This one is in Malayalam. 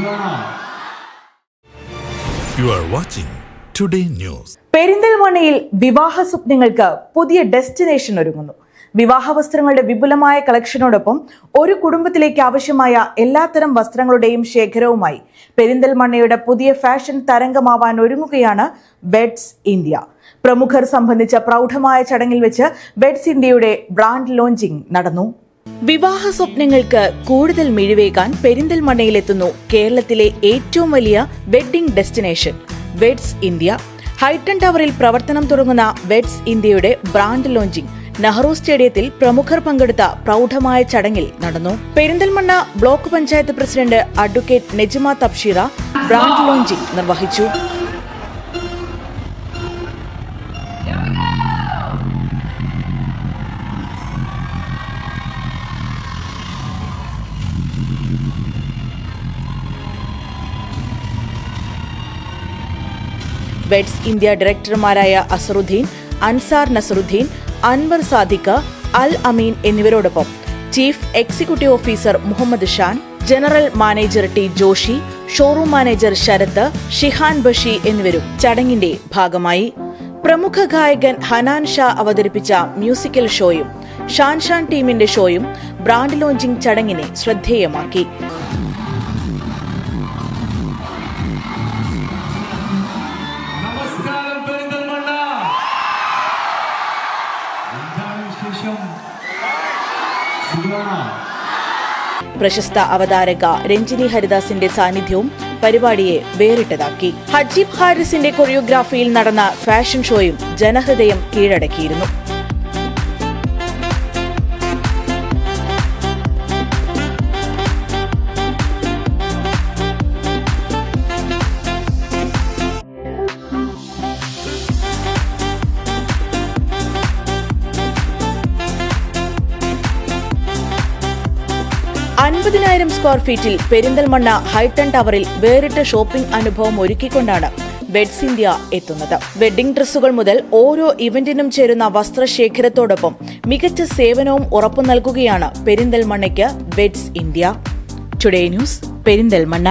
You are watching Today News. പെരിന്തൽമണ്ണയിൽ വിവാഹ സ്വപ്നങ്ങൾക്ക് പുതിയ ഡെസ്റ്റിനേഷൻ ഒരുങ്ങുന്നു. വിവാഹ വസ്ത്രങ്ങളുടെ വിപുലമായ കളക്ഷനോടൊപ്പം ഒരു കുടുംബത്തിലേക്ക് ആവശ്യമായ എല്ലാത്തരം വസ്ത്രങ്ങളുടെയും ശേഖരവുമായി പെരിന്തൽമണ്ണയുടെ പുതിയ ഫാഷൻ തരംഗമാവാൻ ഒരുങ്ങുകയാണ് വെഡ്സ് ഇന്ത്യ. പ്രമുഖർ സംബന്ധിച്ച പ്രൗഢമായ ചടങ്ങിൽ വെച്ച് വെഡ്സ് ഇന്ത്യയുടെ ബ്രാൻഡ് ലോഞ്ചിംഗ് നടന്നു. വിവാഹ സ്വപ്നങ്ങൾക്ക് കൂടുതൽ മിഴിവേകാൻ പെരിന്തൽമണ്ണയിലെത്തുന്നു കേരളത്തിലെ ഏറ്റവും വലിയ വെഡ്ഡിംഗ് ഡെസ്റ്റിനേഷൻ വെഡ്സ് ഇന്ത്യ. ഹൈറ്റൺ ടവറിൽ പ്രവർത്തനം തുടങ്ങുന്ന വെഡ്സ് ഇന്ത്യയുടെ ബ്രാൻഡ് ലോഞ്ചിംഗ് നെഹ്റു സ്റ്റേഡിയത്തിൽ പ്രമുഖർ പങ്കെടുത്ത പ്രൗഢമായ ചടങ്ങിൽ നടന്നു. Perinthalmanna block panchayat president advocate Nejma Tabsheera brand launching നിർവഹിച്ചു. വെഡ്സ് ഇന്ത്യ ഡയറക്ടർമാരായ അസറുദ്ദീൻ, അൻസാർ നസറുദ്ദീൻ, അൻവർ സാദിഖ്, അൽ അമീൻ എന്നിവരോടൊപ്പം chief executive officer Muhammad Shan, general manager T Joshi, showroom manager Sarath, Shihan Bashi എന്നിവരും ചടങ്ങിന്റെ ഭാഗമായി. പ്രമുഖ ഗായകൻ ഹനാൻ ഷാ അവതരിപ്പിച്ച മ്യൂസിക്കൽ ഷോയും ഷാൻ ടീമിന്റെ ഷോയും ബ്രാൻഡ് ലോഞ്ചിംഗ് ചടങ്ങിനെ ശ്രദ്ധേയമാക്കി. പ്രശസ്ത അവതാരക രഞ്ജിനി ഹരിദാസിന്റെ സാന്നിധ്യവും പരിപാടിയെ വേറിട്ടതാക്കി. ഹജീബ് ഹാരിസിന്റെ കൊറിയോഗ്രാഫിയിൽ നടന്ന ഫാഷൻ ഷോയും ജനഹൃദയം കീഴടക്കിയിരുന്നു. $50,000 സ്ക്വയർ ഫീറ്റിൽ പെരിന്തൽമണ്ണ ഹൈറ്റൺ ടവറിൽ വേറിട്ട ഷോപ്പിംഗ് അനുഭവം ഒരുക്കിക്കൊണ്ടാണ് വെഡ്സ് ഇന്ത്യ എത്തുന്നത്. വെഡ്ഡിംഗ് ഡ്രസ്സുകൾ മുതൽ ഓരോ ഇവന്റിനും ചേരുന്ന വസ്ത്രശേഖരത്തോടൊപ്പം മികച്ച സേവനവും ഉറപ്പു നൽകുകയാണ് പെരിന്തൽമണ്ണയ്ക്ക് Weds India. Today news, Perinthalmanna.